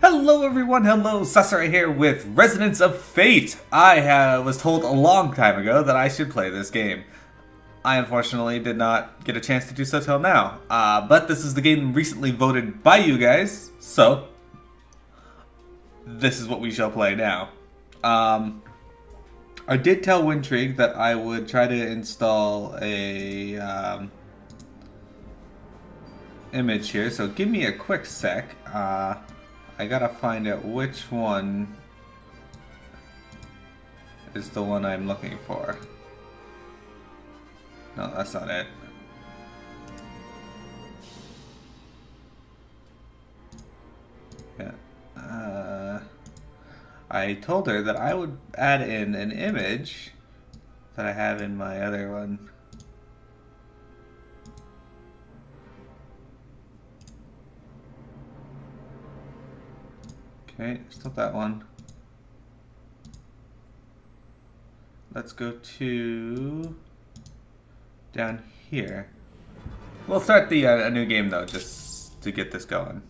Hello everyone, hello, Susser here with Resonance of Fate. I was told a long time ago that I should play this game. I unfortunately did not get a chance to do so till now, but this is the game recently voted by you guys, so this is what we shall play now. I did tell Wintrig that I would try to install a image here, so give me a quick sec. I gotta find out which one is the one I'm looking for. No, that's not it. Yeah. I told her that I would add in an image that I have in my other one. Okay, still that one. Let's go to down here. We'll start the a new game though, just to get this going.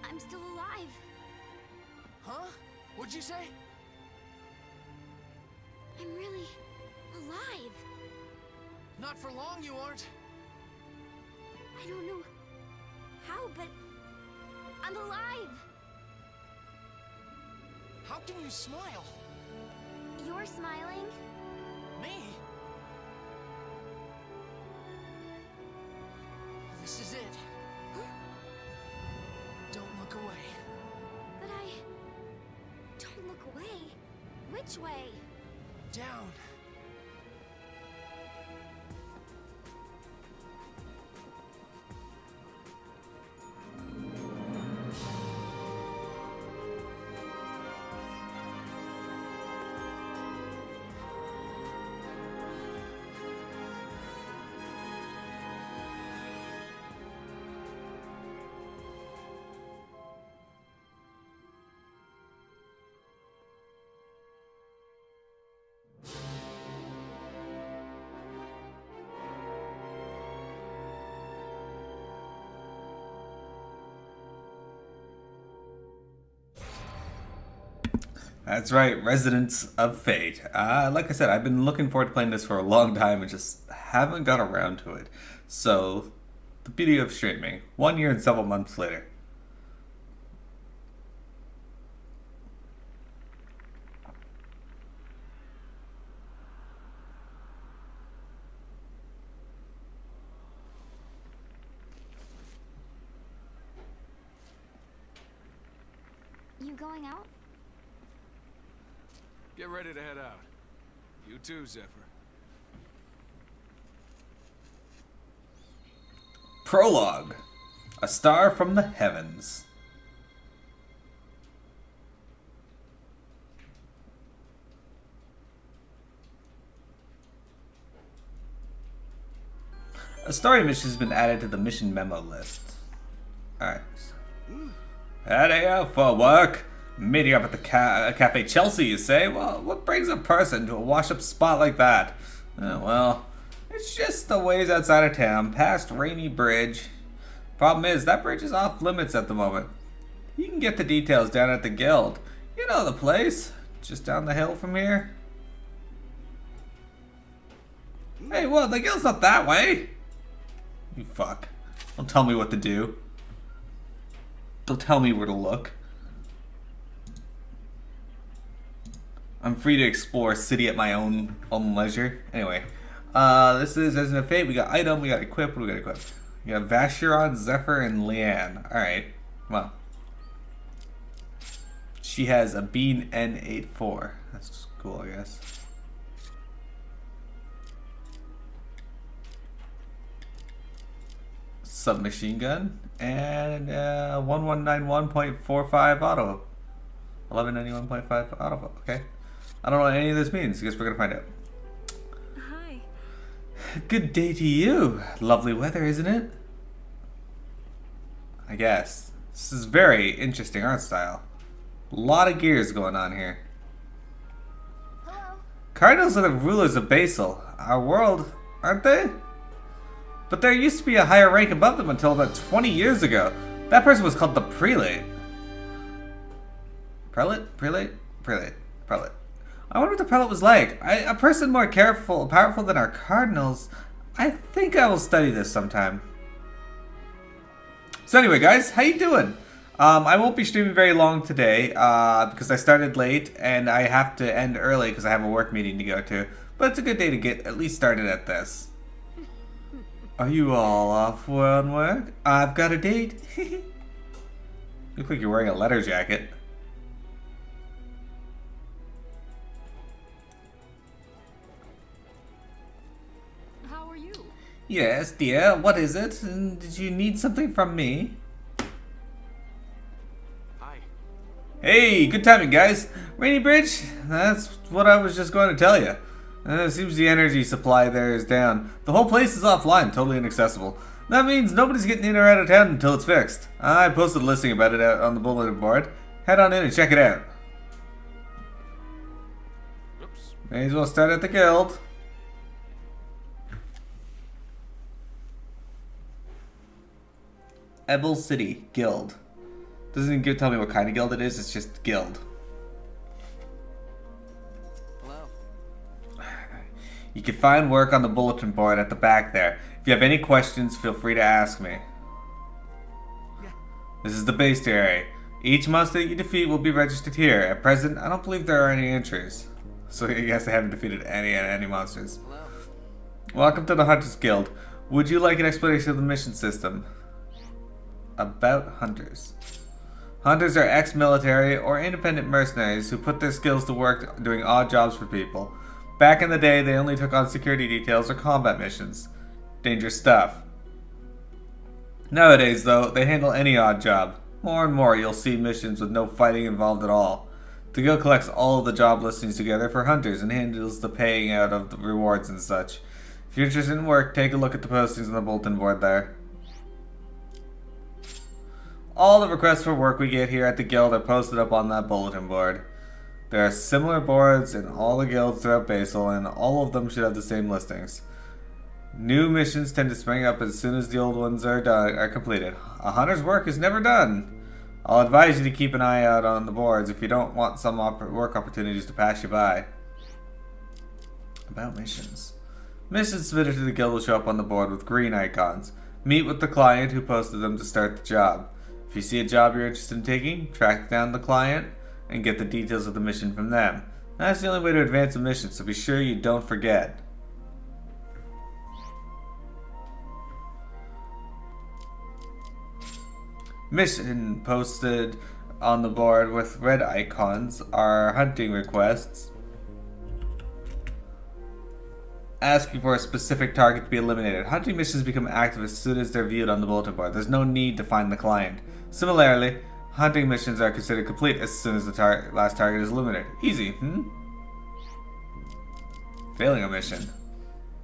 I'm still alive. Huh? What'd you say? I'm really alive. Not for long you aren't. I don't know how, but I'm alive. How can you smile? You're smiling? Me? This is it. Don't look away. But I don't look away. Which way? Down. That's right, Residents of Fate. Like I said, I've been looking forward to playing this for a long time and just haven't got around to it. So, the beauty of streaming. 1 year and several months later. You going out? Get ready to head out. You too, Zephyr. Prologue. A Star from the Heavens. A story mission has been added to the mission memo list. Alright. Heading out for work. Meeting up at the Cafe Chelsea, you say? Well, what brings a person to a washed-up spot like that? Well, it's just the ways outside of town, past Rainy Bridge. Problem is, that bridge is off limits at the moment. You can get the details down at the Guild. You know the place. Just down the hill from here. Hey, well, the Guild's not that way. You fuck. Don't tell me what to do. Don't tell me where to look. I'm free to explore a city at my own leisure. Anyway, this is Resident of Fate. We got item, we got equip, what do we got equipped? We got Vacheron, Zephyr, and Leanne. Alright, well. She has a Bean N84. That's cool, I guess. Submachine gun and 1191.45 auto. 1191.5 auto. Okay. I don't know what any of this means. I guess we're gonna find out. Hi. Good day to you. Lovely weather, isn't it? I guess. This is very interesting art style. A lot of gears going on here. Hello. Cardinals are the rulers of Basel, our world, aren't they? But there used to be a higher rank above them until about 20 years ago. That person was called the Prelate. Prelate? Prelate? Prelate. Prelate. I wonder what the Prelate was like. A person more powerful than our Cardinals. I think I will study this sometime. So anyway, guys, how you doing? I won't be streaming very long today because I started late and I have to end early because I have a work meeting to go to. But it's a good day to get at least started at this. Are you all off on work? I've got a date. Look like you're wearing a leather jacket. How are you? Yes, dear. What is it? And did you need something from me? Hi. Hey, good timing, guys. Rainy Bridge? That's what I was just going to tell you. It seems the energy supply there is down. The whole place is offline, totally inaccessible. That means nobody's getting in or out of town until it's fixed. I posted a listing about it out on the bulletin board. Head on in and check it out. Oops. May as well start at the Guild. Ebel City Guild. Doesn't even tell me what kind of guild it is, it's just guild. Hello. You can find work on the bulletin board at the back there. If you have any questions, feel free to ask me. Yeah. This is the base area. Each monster that you defeat will be registered here. At present, I don't believe there are any entries. So I guess I haven't defeated any monsters. Hello. Welcome to the Hunters Guild. Would you like an explanation of the mission system? About hunters. Hunters are ex-military or independent mercenaries who put their skills to work doing odd jobs for people. Back in the day, they only took on security details or combat missions. Dangerous stuff. Nowadays, though, they handle any odd job. More and more, you'll see missions with no fighting involved at all. The guild collects all of the job listings together for hunters and handles the paying out of the rewards and such. If you're interested in work, take a look at the postings on the bulletin board there. All the requests for work we get here at the guild are posted up on that bulletin board. There are similar boards in all the guilds throughout Basel, and all of them should have the same listings. New missions tend to spring up as soon as the old ones are completed. A hunter's work is never done. I'll advise you to keep an eye out on the boards if you don't want some work opportunities to pass you by. About missions. Missions submitted to the guild will show up on the board with green icons. Meet with the client who posted them to start the job. If you see a job you're interested in taking, track down the client and get the details of the mission from them. That's the only way to advance a mission, so be sure you don't forget. Mission posted on the board with red icons are hunting requests asking for a specific target to be eliminated. Hunting missions become active as soon as they're viewed on the bulletin board. There's no need to find the client. Similarly, hunting missions are considered complete as soon as the last target is eliminated. Easy, Failing a mission.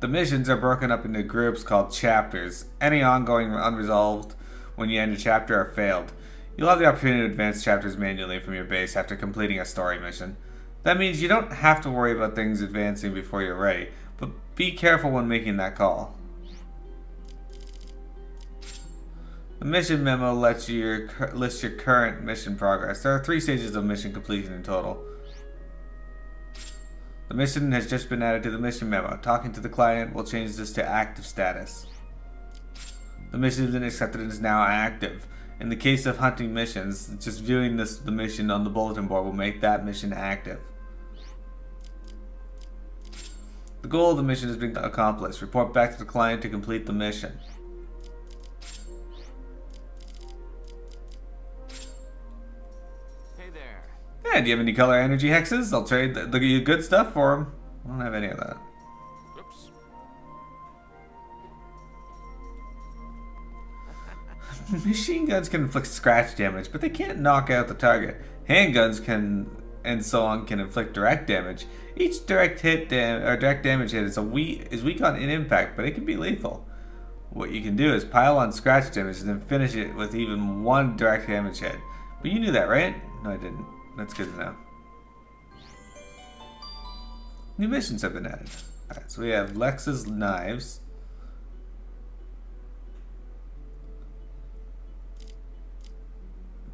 The missions are broken up into groups called chapters. Any ongoing unresolved when you end a chapter are failed. You'll have the opportunity to advance chapters manually from your base after completing a story mission. That means you don't have to worry about things advancing before you're ready, but be careful when making that call. The mission memo lets you list your current mission progress. There are 3 stages of mission completion in total. The mission has just been added to the mission memo. Talking to the client will change this to active status. The mission has been accepted and is now active. In the case of hunting missions, just viewing the mission on the bulletin board will make that mission active. The goal of the mission has been accomplished. Report back to the client to complete the mission. Hey there. Yeah, do you have any color energy hexes? I'll trade the good stuff for them. I don't have any of that. Oops. Machine guns can inflict scratch damage, but they can't knock out the target. Handguns can, and so on, can inflict direct damage. Each direct damage hit is weak on impact, but it can be lethal. What you can do is pile on scratch damage and then finish it with even 1 direct damage hit. But you knew that, right? No, I didn't. That's good to know. New missions have been added. Alright, so we have Lex's knives.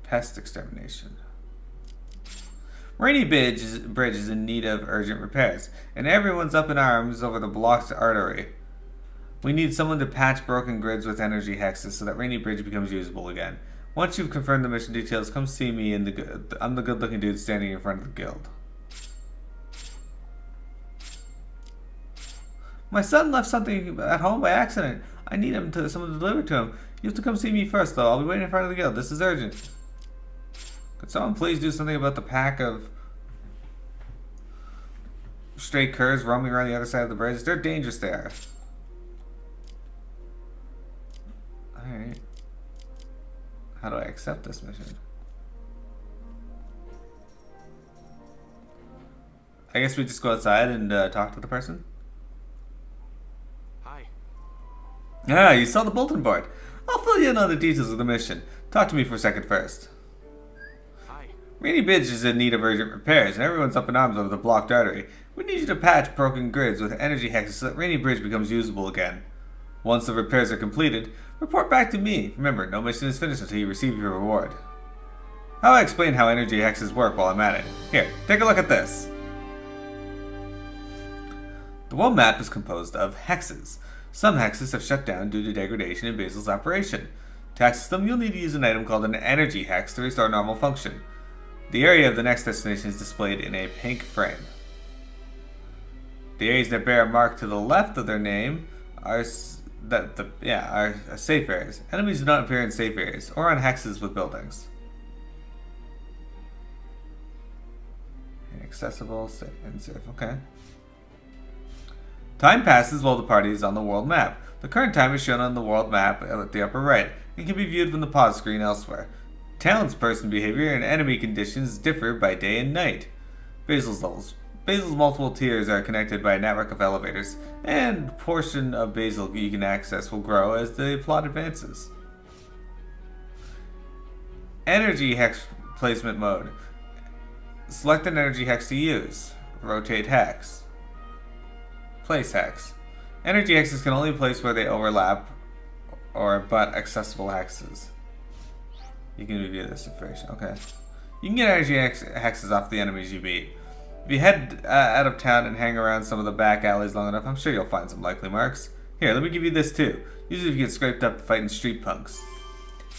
Pest extermination. Rainy Bridge is in need of urgent repairs, and everyone's up in arms over the blocked artery. We need someone to patch broken grids with energy hexes so that Rainy Bridge becomes usable again. Once you've confirmed the mission details, come see me. I'm the good-looking dude standing in front of the guild. My son left something at home by accident. I need someone to deliver to him. You have to come see me first, though. I'll be waiting in front of the guild. This is urgent. Could someone please do something about the pack of stray curs roaming around the other side of the bridge? They're dangerous there. Alright. How do I accept this mission? I guess we just go outside and talk to the person? Hi. Ah, you saw the bulletin board. I'll fill you in on the details of the mission. Talk to me for a second first. Hi. Rainy Bridge is in need of urgent repairs, and everyone's up in arms over the blocked artery. We need you to patch broken grids with energy hexes so that Rainy Bridge becomes usable again. Once the repairs are completed, report back to me. Remember, no mission is finished until you receive your reward. I'll explain how energy hexes work while I'm at it. Here, take a look at this. The world map is composed of hexes. Some hexes have shut down due to degradation in Basil's operation. To access them, you'll need to use an item called an energy hex to restore normal function. The area of the next destination is displayed in a pink frame. The areas that bear a mark to the left of their name are safe areas. Enemies do not appear in safe areas or on hexes with buildings. Inaccessible, safe, and safe. Okay. Time passes while the party is on the world map. The current time is shown on the world map at the upper right and can be viewed from the pause screen elsewhere. Townsperson behavior and enemy conditions differ by day and night. Basil's levels. Basil's multiple tiers are connected by a network of elevators, and the portion of Basil you can access will grow as the plot advances. Energy hex placement mode. Select an energy hex to use. Rotate hex. Place hex. Energy hexes can only be placed where they overlap or but accessible hexes. You can review this information. Okay. You can get energy hexes off the enemies you beat. If you head out of town and hang around some of the back alleys long enough, I'm sure you'll find some likely marks. Here, let me give you this too. Usually if you get scraped up fighting street punks.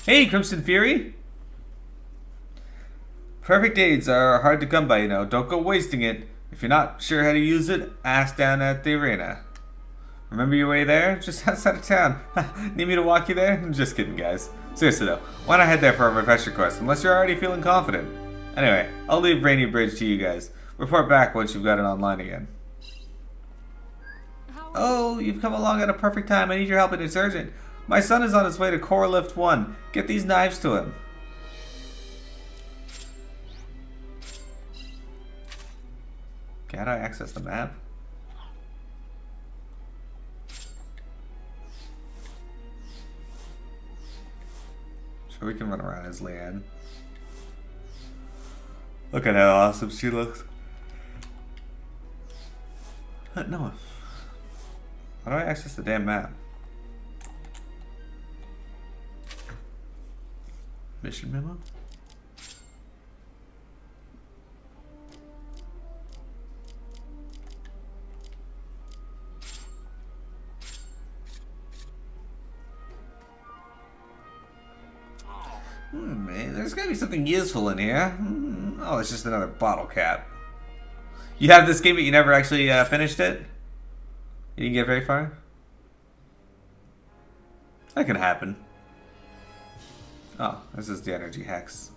Hey, Crimson Fury! Perfect aids are hard to come by, you know. Don't go wasting it. If you're not sure how to use it, ask down at the arena. Remember your way there? Just outside of town. Need me to walk you there? I'm just kidding, guys. Seriously though, why not head there for a refresher course, unless you're already feeling confident? Anyway, I'll leave Rainy Bridge to you guys. Report back once you've got it online again. Oh, you've come along at a perfect time. I need your help, and it's urgent. My son is on his way to Core Lift 1. Get these knives to him. Can't I access the map? Sure, we can run around as Leanne. Look at how awesome she looks. No. How do I access the damn map? Mission memo? Man, there's gotta be something useful in here. Oh, it's just another bottle cap. You have this game, but you never actually finished it? You didn't get very far? That can happen. Oh, this is the energy hex.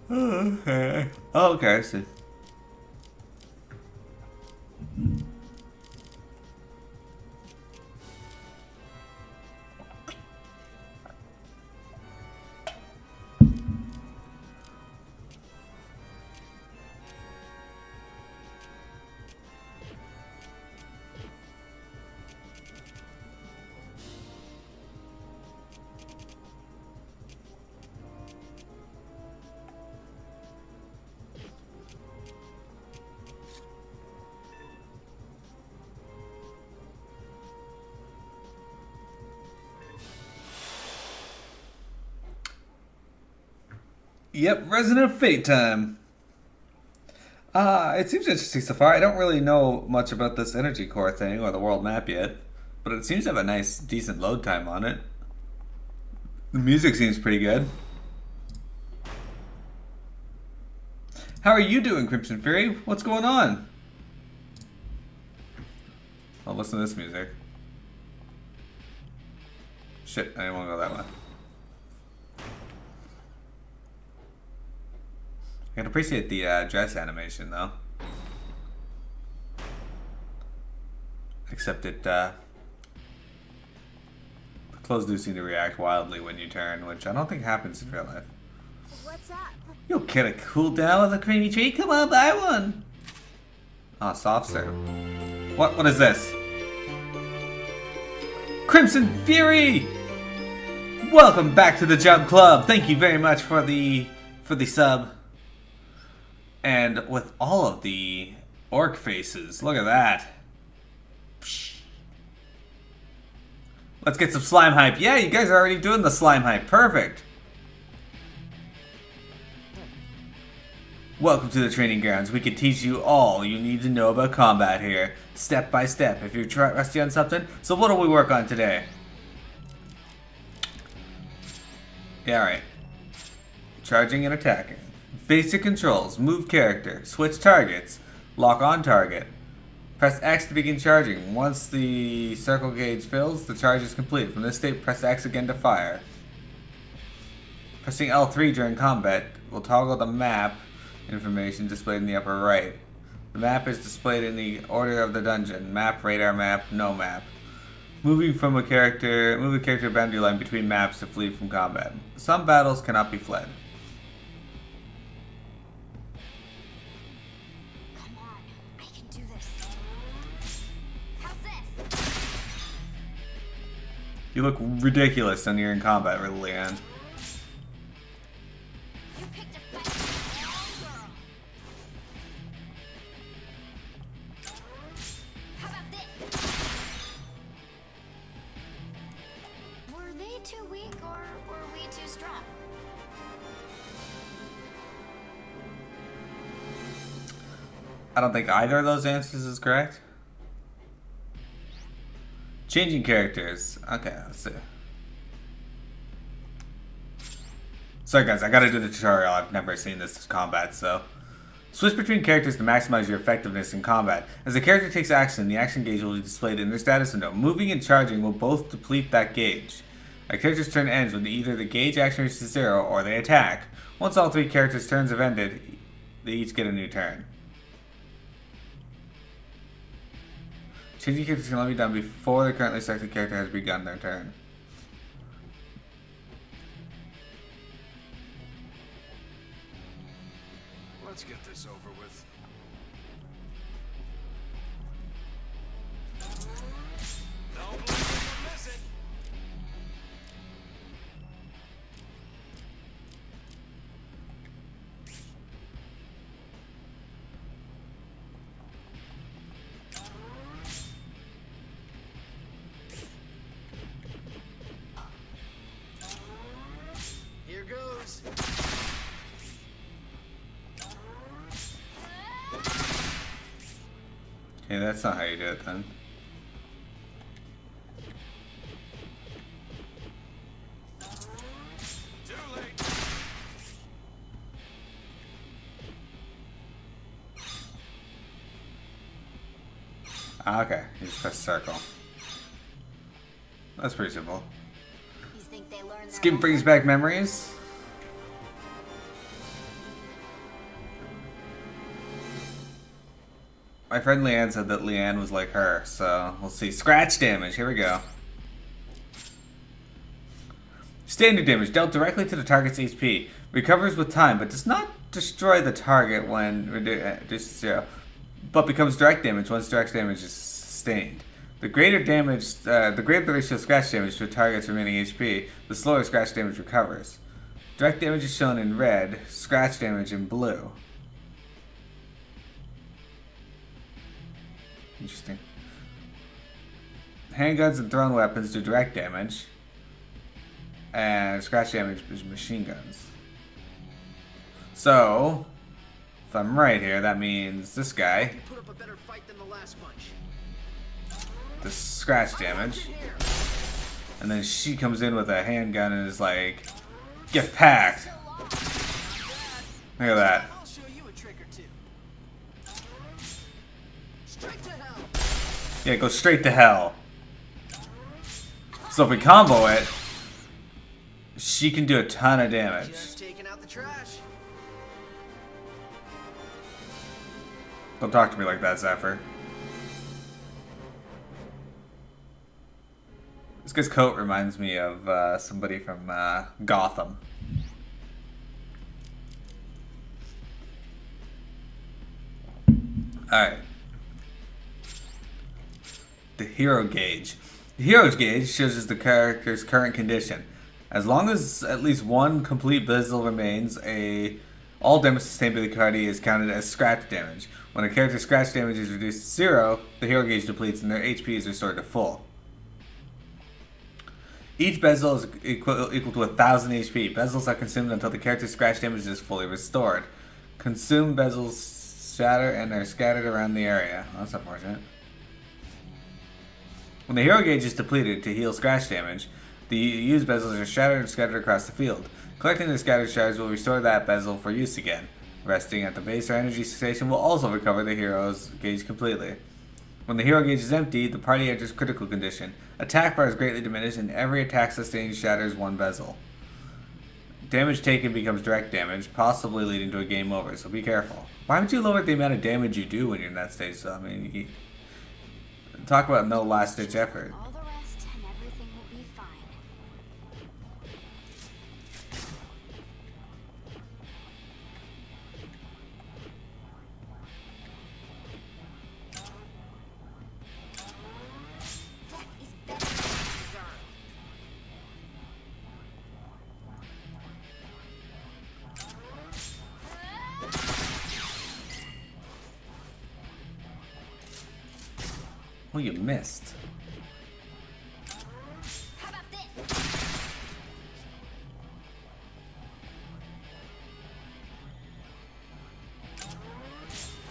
Okay. Oh, okay, I see. Yep, Resident Fate time. It seems interesting so far. I don't really know much about this energy core thing or the world map yet, but it seems to have a nice, decent load time on it. The music seems pretty good. How are you doing, Crimson Fury? What's going on? I'll listen to this music. Shit, I didn't want to go that way. I can appreciate the dress animation, though. Except the clothes do seem to react wildly when you turn, which I don't think happens in real life. What's up? You'll get a cool down with a creamy treat. Come on, buy one. Oh, soft serve. What is this? Crimson Fury! Welcome back to the Jump Club. Thank you very much for the sub. And with all of the orc faces, look at that. Let's get some slime hype. Yeah, you guys are already doing the slime hype. Perfect. Welcome to the training grounds. We can teach you all you need to know about combat here, step by step, if you're rusty on something. So what do we work on today? Yeah, alright. Charging and attacking. Basic controls. Move character. Switch targets. Lock on target. Press X to begin charging. Once the circle gauge fills, the charge is complete. From this state, press X again to fire. Pressing L3 during combat will toggle the map information displayed in the upper right. The map is displayed in the order of the dungeon. Map, radar map, no map. Move a character boundary line between maps to flee from combat. Some battles cannot be fled. Come on, I can do this. How's this? You look ridiculous when you're in combat, really, Leanne. You picked a fight, girl. How about this? I don't think either of those answers is correct. Changing characters. Okay, let's see. Sorry guys, I gotta do the tutorial. I've never seen this combat, so. Switch between characters to maximize your effectiveness in combat. As a character takes action, the action gauge will be displayed in their status window. Moving and charging will both deplete that gauge. A character's turn ends when either the gauge action reaches 0 or they attack. Once all 3 characters' turns have ended, they each get a new turn. Changing characters can only be done before the currently selected character has begun their turn. Let's get this over with. Don't blink or miss it. Here goes. Okay, that's not how you do it then. Too late. Okay, you just press circle. That's pretty simple. You think they learned This their game brings lesson? back memories. My friend Leanne said that Leanne was like her, so we'll see. Scratch damage, here we go. Standard damage, dealt directly to the target's HP. Recovers with time, but does not destroy the target when reduced to 0. But becomes direct damage once direct damage is sustained. The greater the greater the ratio of scratch damage to a target's remaining HP, the slower scratch damage recovers. Direct damage is shown in red, scratch damage in blue. Interesting. Handguns and thrown weapons do direct damage, and scratch damage is machine guns. So, if I'm right here, that means this guy, You put up a better fight than the last bunch. the scratch damage, and then she comes in with a handgun and is like, get packed. Look at that. I'll show you a trick or two. Straight to hell. Yeah, go straight to hell. So if we combo it, she can do a ton of damage. Just taking out the trash. Don't talk to me like that, Zephyr. This guy's coat reminds me of somebody from Gotham. Alright. The hero gauge. The hero gauge shows us the character's current condition. As long as at least one complete bezel remains, all damage sustained by the party is counted as scratch damage. When a character's scratch damage is reduced to 0, the hero gauge depletes and their HP is restored to full. Each bezel is equal to 1000 HP. Bezels are consumed until the character's scratch damage is fully restored. Consumed bezels shatter and are scattered around the area. Well, that's unfortunate. When the hero gauge is depleted to heal scratch damage, the used bezels are shattered and scattered across the field. Collecting the scattered shards will restore that bezel for use again. Resting at the base or energy station will also recover the hero's gauge completely. When the hero gauge is empty, the party enters critical condition. Attack bar is greatly diminished and every attack sustained shatters one bezel. Damage taken becomes direct damage, possibly leading to a game over, so be careful. Why would you lower the amount of damage you do when you're in that stage? So, I mean, talk about no last-ditch effort. All the rest and everything will be fine. That is better than you deserve. Oh, you missed. How about this?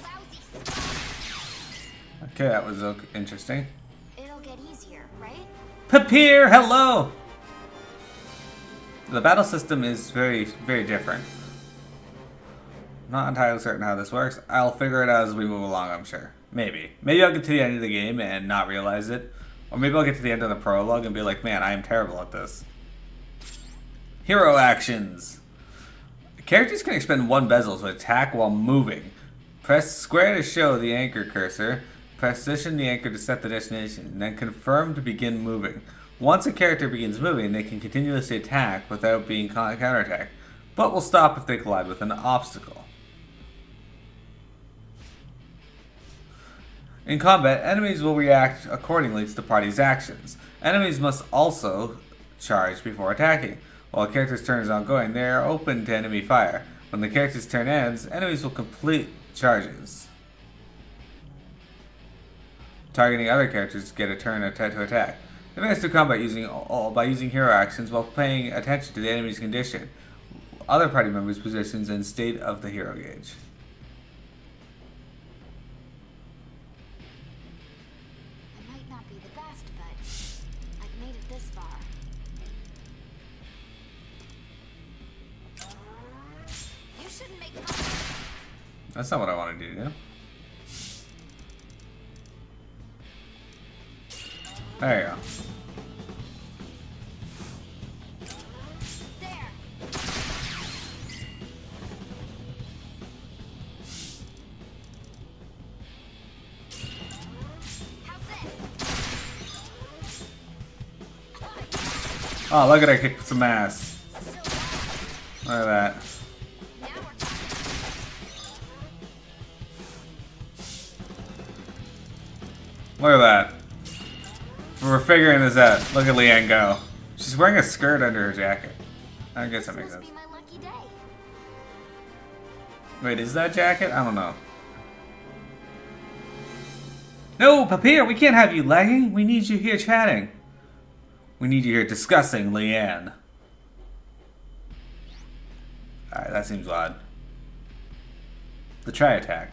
Lousy spot. Okay, that was interesting. It'll get easier, right? Papier, hello! The battle system is very, very different. I'm not entirely certain how this works. I'll figure it out as we move along, I'm sure. Maybe. Maybe I'll get to the end of the game and not realize it. Or maybe I'll get to the end of the prologue and be like, man, I am terrible at this. Hero actions. Characters can expend one bezel to attack while moving. Press square to show the anchor cursor. Position the anchor to set the destination, and then confirm to begin moving. Once a character begins moving, they can continuously attack without being counterattacked, but will stop if they collide with an obstacle. In combat, enemies will react accordingly to the party's actions. Enemies must also charge before attacking. While a character's turn is ongoing, they are open to enemy fire. When the character's turn ends, enemies will complete charges. Targeting other characters to get a turn to attack. Advance through combat by using hero actions while paying attention to the enemy's condition, other party members' positions, and state of the hero gauge. It might not be the best, but I've made it this far. You shouldn't make fun. That's not what I wanted to do. There you go. There. How's this? Oh, look at her kick some ass. So Look at that. now we're talking. Look at that. We're figuring this out. Look at Leanne go. She's wearing a skirt under her jacket. I guess that makes Must sense. be my lucky day. Wait, is that jacket? I don't know. No, Papier, we can't have you lagging. We need you here chatting. We need you here discussing Leanne. Alright, that seems odd. The try attack.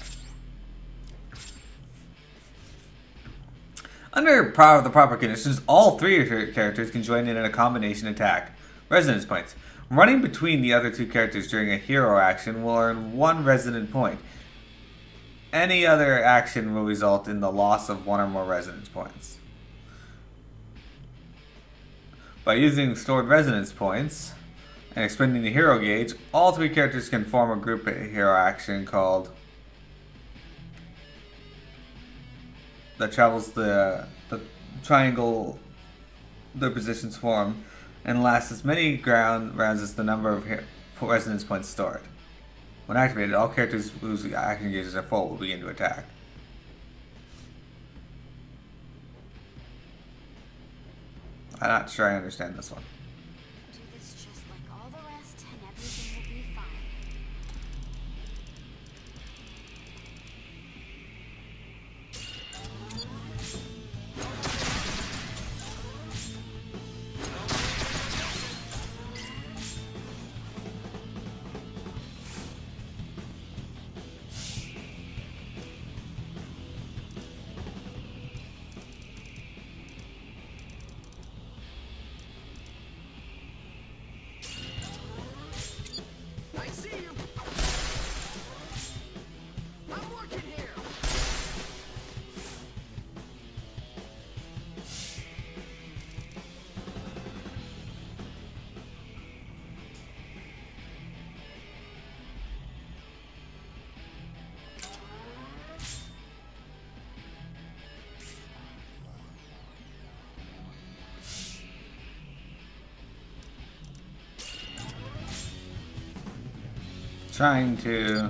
Under the proper conditions, all three characters can join in a combination attack. Resonance points. Running between the other two characters during a hero action will earn 1 resonant point. Any other action will result in the loss of 1 or more resonance points. By using stored resonance points and expending the hero gauge, all three characters can form a group hero action called that travels the triangle their positions form and lasts as many rounds as the number of resonance points stored. When activated, all characters whose action gauges are full will begin to attack. I'm not sure I understand this one. Do this just like all the rest, and everything will be fine. I see you. I'm working here. Trying to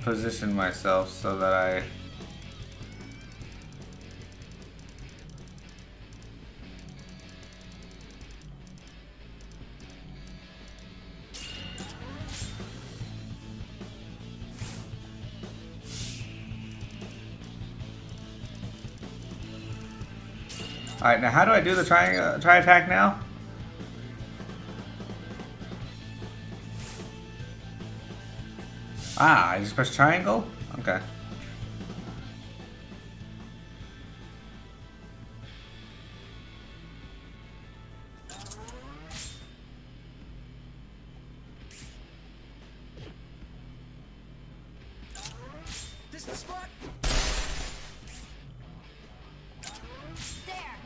position myself so that I Alright, now how do I do the try attack now? Ah, I just press triangle? Okay. This the spot? There.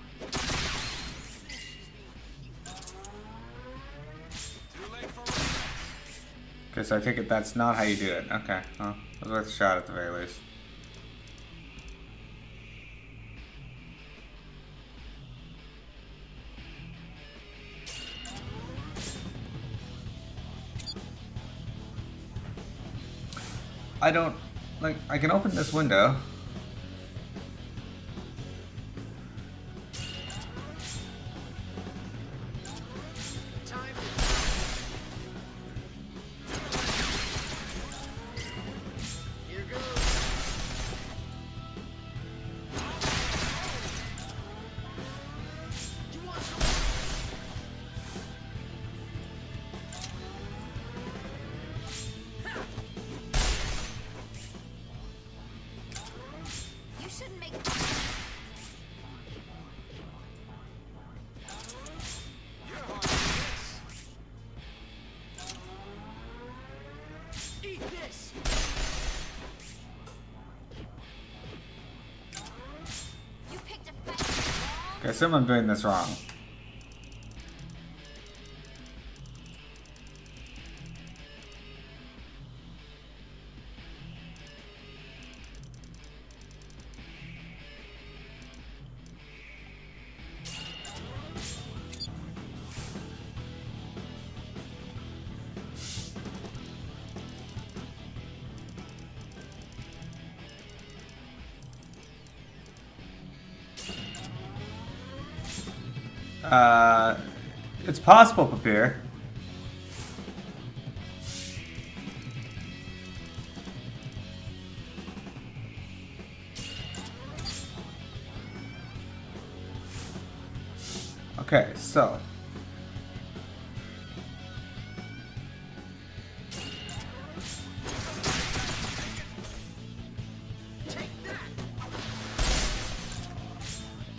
Too late for romance. Okay, so I take it that's not how you do it. Okay, well, it was worth a shot at the very least. I don't, like, I can open this window. Time. Here goes. You want some? You shouldn't make. You're hard to miss. Eat this. You picked a fight. I assume I'm doing this wrong. It's possible, Papier. Okay, so. Take that.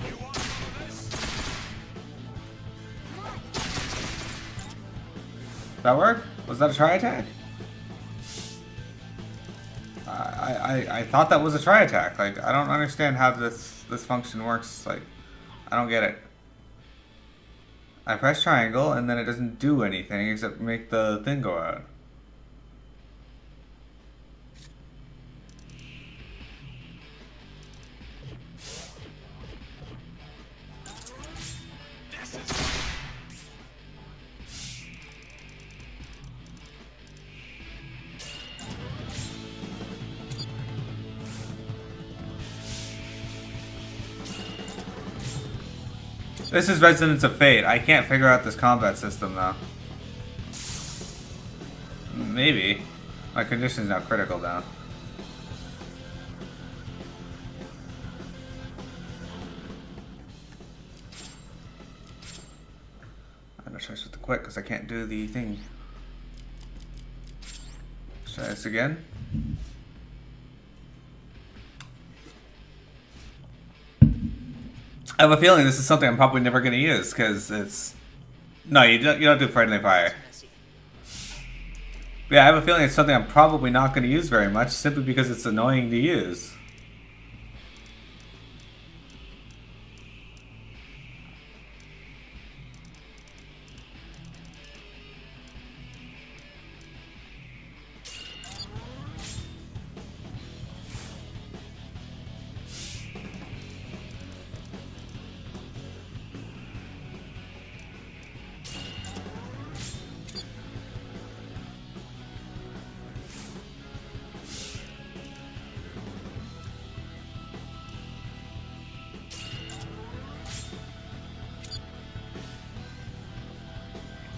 You want some of this? That work? Was that a try attack? I thought that was a try attack. Like, I don't understand how this function works. Like, I don't get it. I press triangle and then it doesn't do anything except make the thing go out. This is This is Resonance of Fate. I can't figure out this combat system though. Maybe. My condition's now critical down. I have no choice but to quit because I can't do the thing. Let's try this again. I have a feeling this is something I'm probably never going to use because it's. No, you don't do friendly fire. Messy. Yeah, I have a feeling it's something I'm probably not going to use very much simply because it's annoying to use.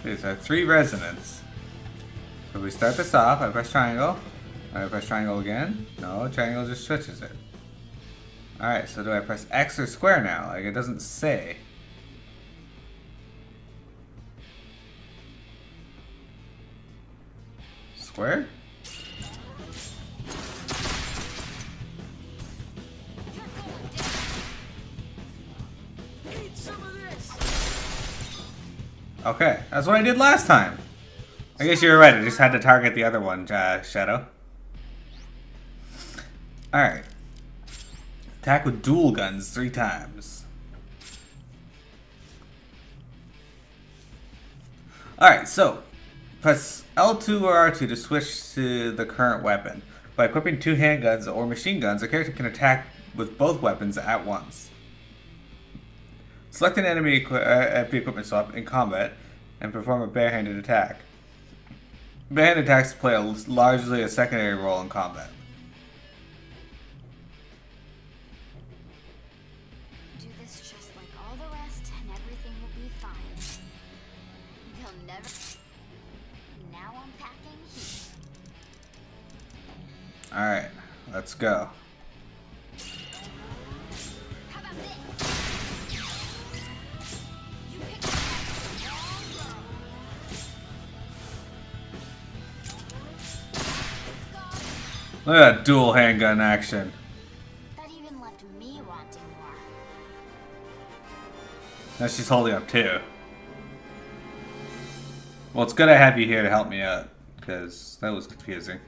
Okay, so I have 3 resonance. So we start this off, I press triangle. I press triangle again. No, triangle just switches it. Alright, so do I press X or square now? Like, it doesn't say. Square? Okay, that's what I did last time. I guess you were right. I just had to target the other one, Shadow. Alright. Attack with dual guns 3 times. Alright, so press L2 or R2 to switch to the current weapon. By equipping 2 handguns or machine guns, a character can attack with both weapons at once. Select an enemy equipment swap in combat and perform a barehanded attack. Barehanded attacks play largely a secondary role in combat. Do this just like all the rest, and everything will be fine. You'll never. Now I'm packing heat. Alright, let's go. How about this? You picked the wrong girl. Look at that dual handgun action. That even left me wanting more. Now she's holding up too. Well, it's good I have you here to help me out, because that was confusing.